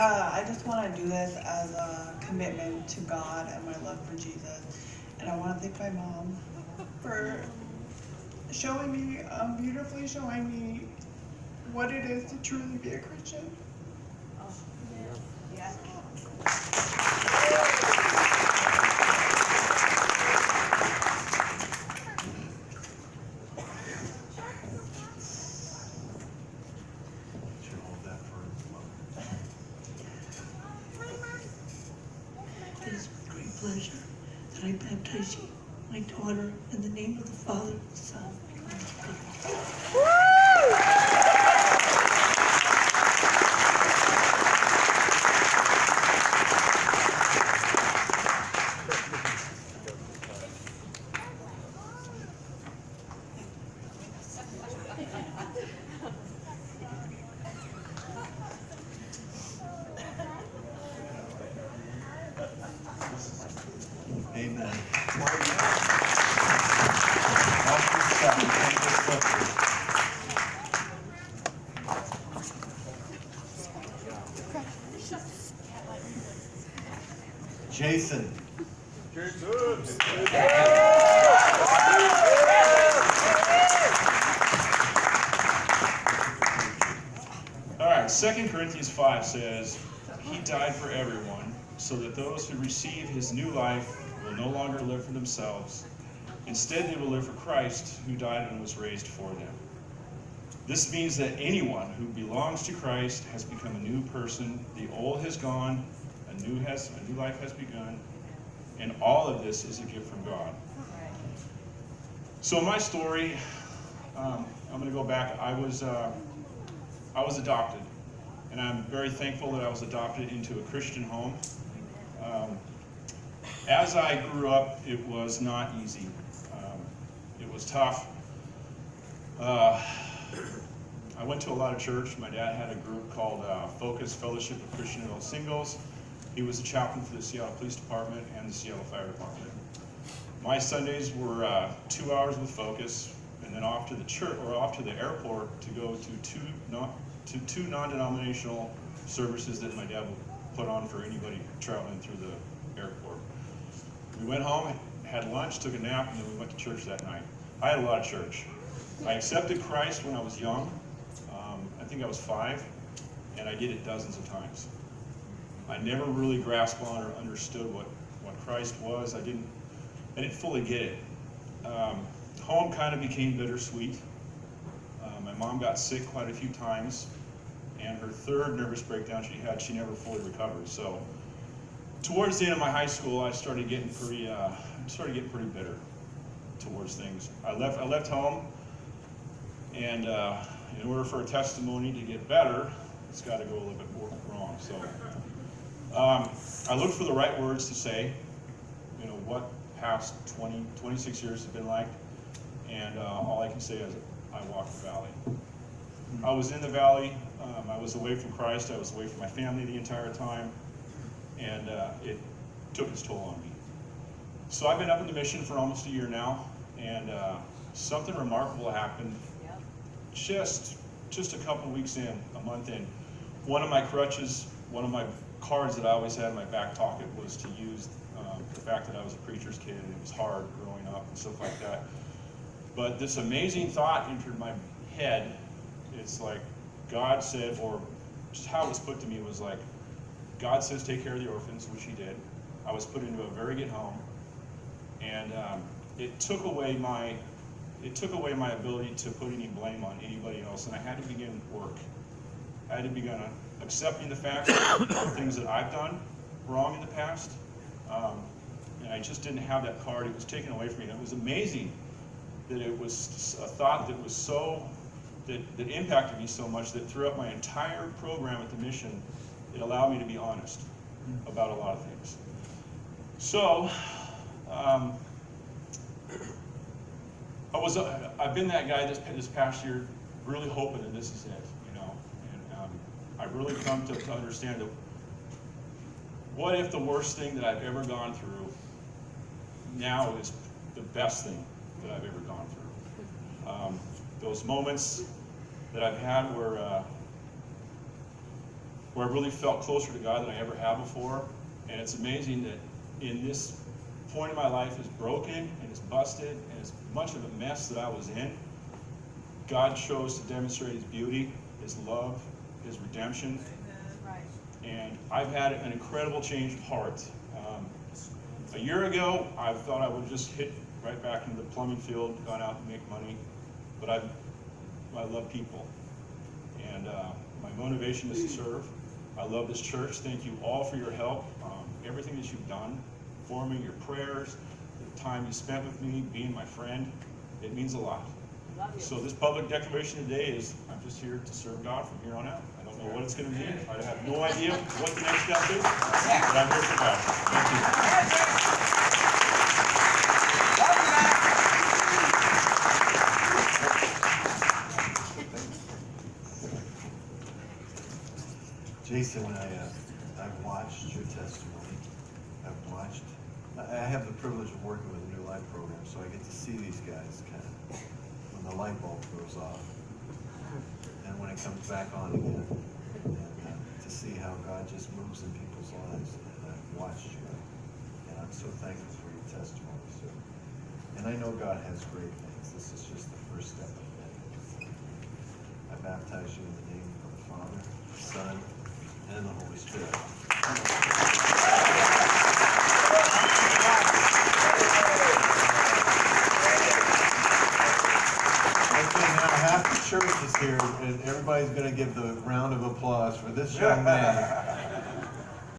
I just want to do this as a commitment to God and my love for Jesus. And I want to thank my mom for showing me, beautifully showing me what it is to truly be a Christian. Yeah. It is with great pleasure that I baptize you, my daughter, in the name of the Father, the Son, and the Holy Spirit. Amen. Jason. All right, 2 Corinthians 5 says, He died for everyone, so that those who receive his new life will no longer live for themselves. Instead, they will live for Christ, who died and was raised for them. This means that anyone who belongs to Christ has become a new person. The old has gone, a new life has begun, and all of this is a gift from God. So my story, I'm going to go back. I was adopted, and I'm very thankful that I was adopted into a Christian home. As I grew up, it was not easy. It was tough. I went to a lot of church. My dad had a group called Focus Fellowship of Christian Adult Singles. He was a chaplain for the Seattle Police Department and the Seattle Fire Department. My Sundays were 2 hours with Focus, and then off to the church or off to the airport to go to two non-denominational services that my dad would put on for anybody traveling through the airport. We went home, had lunch, took a nap, and then we went to church that night. I had a lot of church. I accepted Christ when I was young. I think I was 5, and I did it dozens of times. I never really grasped on or understood what Christ was. I didn't fully get it. Home kind of became bittersweet. My mom got sick quite a few times, and her third nervous breakdown she never fully recovered. So towards the end of my high school, I started getting pretty bitter towards things. I left home, and in order for a testimony to get better, it's got to go a little bit more wrong. So I looked for the right words to say, what past 26 years have been like, and all I can say is I walked the valley. I was in the valley. I was away from Christ. I was away from my family the entire time, and it took its toll on me. So I've been up in the mission for almost a year now, and something remarkable happened just a couple weeks in, a month in. One of my crutches, one of my cards that I always had in my back pocket was to use the fact that I was a preacher's kid and it was hard growing up and stuff like that. But this amazing thought entered my head. It's like God said, or just how it was put to me was like, God says take care of the orphans, which he did. I was put into a very good home, and it took away my ability to put any blame on anybody else, and I had to begin work. I had to begin accepting the fact of things that I've done wrong in the past, and I just didn't have that card. It was taken away from me, and it was amazing that it was a thought that was that impacted me so much that throughout my entire program at the mission, it allowed me to be honest about a lot of things. So, I've been that guy this past year, really hoping that this is it, and I've really come to understand that what if the worst thing that I've ever gone through now is the best thing that I've ever gone through. Those moments that I've had where where I really felt closer to God than I ever have before. And it's amazing that in this point of my life is broken and it's busted and it's much of a mess that I was in, God chose to demonstrate His beauty, His love, His redemption. And I've had an incredible change of heart. A year ago, I thought I would just hit right back into the plumbing field, gone out and make money. But I love people. And my motivation is to serve. I love this church. Thank you all for your help. Everything that you've done for me, your prayers, the time you spent with me, being my friend, it means a lot. So this public declaration today is, I'm just here to serve God from here on out. I don't know what it's going to mean. I have no idea what the next step is, but I'm here for God. Thank you. Jason, I've watched your testimony. I have the privilege of working with the New Life program, so I get to see these guys kind of when the light bulb goes off and when it comes back on again, and to see how God just moves in people's lives. And I've watched you, and I'm so thankful for your testimony, sir. And I know God has great things. This is just the first step of many. I baptize you in the name of the Father, the Son, and the Holy Spirit. Okay, now half the church is here, and everybody's going to give the round of applause for this young man.